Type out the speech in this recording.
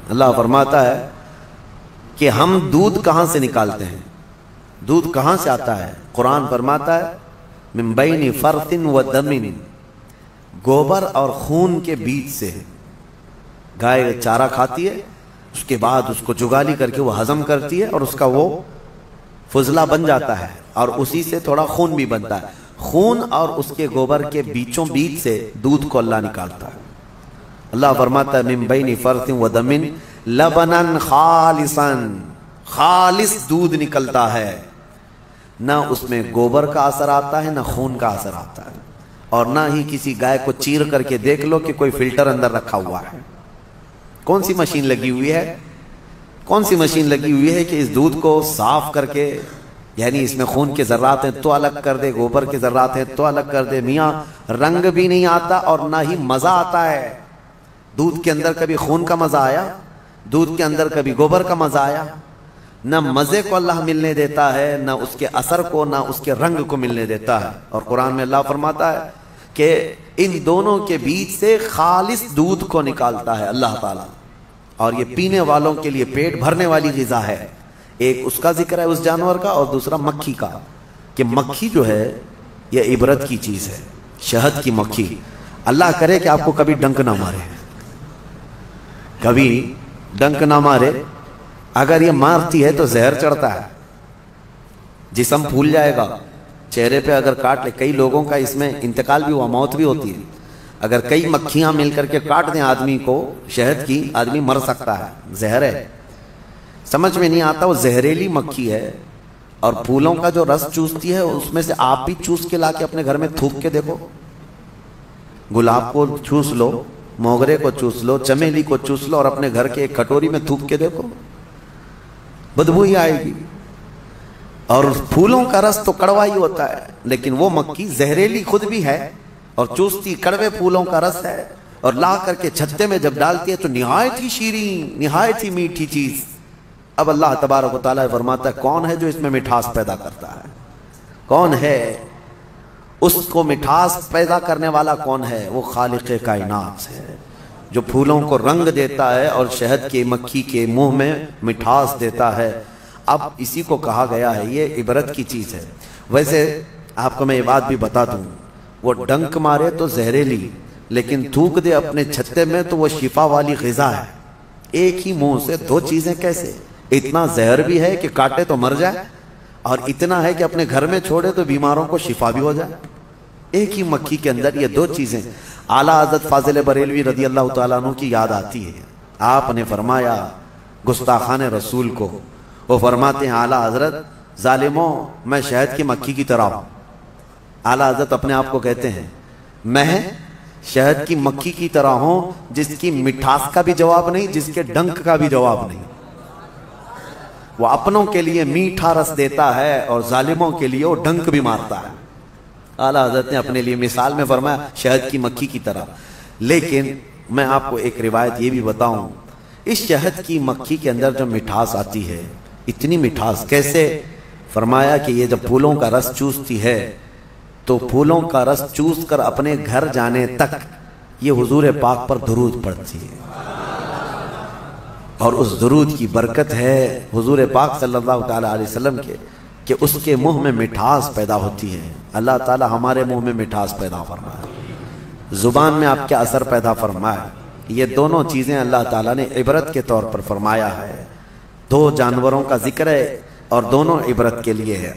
اللہ فرماتا ہے کہ ہم دودھ کہاں سے نکالتے ہیں، دودھ کہاں سے آتا ہے؟ قرآن فرماتا ہے من بین فرث و دم، گوبر اور خون کے بیچ سے۔ گائے چارہ کھاتی ہے، اس کے بعد اس کو جگالی کر کے وہ ہضم کرتی ہے اور اس کا وہ فضلہ بن جاتا ہے، اور اسی سے تھوڑا خون بھی بنتا ہے۔ خون اور اس کے گوبر کے بیچوں بیچ سے دودھ کو اللہ نکالتا ہے۔ اللہ فرماتا ہے من بین فرث و دم لبنا خالصا، خالص دودھ نکلتا ہے، نہ اس میں گوبر کا اثر آتا ہے نہ خون کا اثر آتا ہے، اور نہ ہی کسی گائے کو چیر کر کے دیکھ لو کہ کوئی فلٹر اندر رکھا ہوا ہے۔ کون سی مشین لگی ہوئی ہے؟ کون سی مشین لگی ہوئی ہے کہ اس دودھ کو صاف کر کے، یعنی اس میں خون کے ذرات ہیں تو الگ کر دے، گوبر کے ذرات ہیں تو الگ کر دے؟ میاں رنگ بھی نہیں آتا اور نہ ہی مزہ آتا ہے۔ دودھ کے اندر کبھی خون کا مزہ آیا؟ دودھ کے اندر کبھی گوبر کا مزہ آیا؟ نہ مزے کو اللہ ملنے دیتا ہے، نہ اس کے اثر کو، نہ اس کے رنگ کو ملنے دیتا ہے۔ اور قرآن میں اللہ فرماتا ہے کہ ان دونوں کے بیچ سے خالص دودھ کو نکالتا ہے اللہ تعالیٰ، اور یہ پینے والوں کے لیے پیٹ بھرنے والی غذا ہے۔ ایک اس کا ذکر ہے اس جانور کا، اور دوسرا مکھی کا، کہ مکھی جو ہے یہ عبرت کی چیز ہے۔ شہد کی مکھی، اللہ کرے کہ آپ کو کبھی ڈنک نہ مارے، کبھی ڈنک نہ مارے۔ اگر یہ مارتی ہے تو زہر چڑھتا ہے، جسم پھول جائے گا، چہرے پہ اگر کاٹ لے، کئی لوگوں کا اس میں انتقال بھی ہوا، موت بھی ہوتی ہے۔ اگر کئی مکھیاں مل کر کے کاٹ دیں آدمی کو شہد کی، آدمی مر سکتا ہے، زہر ہے۔ سمجھ میں نہیں آتا، وہ زہریلی مکھی ہے، اور پھولوں کا جو رس چوستی ہے اس میں سے آپ بھی چوس کے لا کے اپنے گھر میں تھوک کے دیکھو۔ گلاب کو چوس لو، موگرے کو چوس لو، چمیلی کو چوس لو، اور اپنے گھر کے ایک کٹوری میں تھوک کے دیکھو، بدبو ہی آئے گی۔ اور پھولوں کا رس تو کڑوا ہی ہوتا ہے، لیکن وہ مکھی زہریلی خود بھی ہے اور چوستی کڑوے پھولوں کا رس ہے، اور لا کر کے چھتے میں جب ڈالتی ہے تو نہایت ہی شیریں، نہایت ہی میٹھی چیز۔ اب اللہ تبارک و تعالیٰ فرماتا ہے کون ہے جو اس میں مٹھاس پیدا کرتا ہے؟ کون ہے اس کو مٹھاس پیدا کرنے والا؟ کون ہے؟ وہ خالق کائنات ہے، جو پھولوں کو رنگ دیتا ہے اور شہد کی مکھی کے منہ میں مٹھاس دیتا ہے۔ اب اسی کو کہا گیا ہے یہ عبرت کی چیز ہے۔ ویسے آپ کو میں یہ بات بھی بتا دوں، وہ ڈنک مارے تو زہریلی، لیکن تھوک دے اپنے چھتے میں تو وہ شفا والی غذا ہے۔ ایک ہی منہ سے دو چیزیں کیسے؟ اتنا زہر بھی ہے کہ کاٹے تو مر جائے، اور اتنا ہے کہ اپنے گھر میں چھوڑے تو بیماروں کو شفا بھی ہو جائے۔ ایک ہی مکھی کے اندر یہ دو چیزیں۔ اعلیٰ حضرت فاضل بریلوی رضی اللہ تعالیٰ عنہ کی یاد آتی ہے، آپ نے فرمایا گستاخان رسول کو، وہ فرماتے ہیں اعلیٰ حضرت ظالموں میں شہد کی مکھی کی طرح ہوں۔ اعلیٰ حضرت اپنے آپ کو کہتے ہیں میں شہد کی مکھی کی طرح ہوں، جس کی مٹھاس کا بھی جواب نہیں، جس کے ڈنک کا بھی جواب نہیں۔ وہ اپنوں کے لیے میٹھا رس دیتا ہے اور ظالموں کے لیے وہ ڈنک بھی مارتا ہے۔ اعلیٰ حضرت نے اپنے لیے مثال میں فرمایا شہد کی مکھی کی طرح۔ لیکن میں آپ کو ایک روایت یہ بھی بتاؤں، اس شہد کی مکھی کے اندر جو مٹھاس آتی ہے، اتنی مٹھاس کیسے؟ فرمایا کہ یہ جب پھولوں کا رس چوستی ہے تو پھولوں کا رس چوس کر اپنے گھر جانے تک یہ حضور پاک پر درود پڑھتی ہے، اور اس درود کی برکت ہے حضور پاک صلی اللہ تعالی علیہ وسلم کے کہ اس کے منہ میں مٹھاس پیدا ہوتی ہے۔ اللہ تعالی ہمارے منہ میں مٹھاس پیدا فرمائے، زبان میں آپ کے اثر پیدا فرمائے۔ یہ دونوں چیزیں اللہ تعالیٰ نے عبرت کے طور پر فرمایا ہے۔ دو جانوروں کا ذکر ہے اور دونوں عبرت کے لیے ہے۔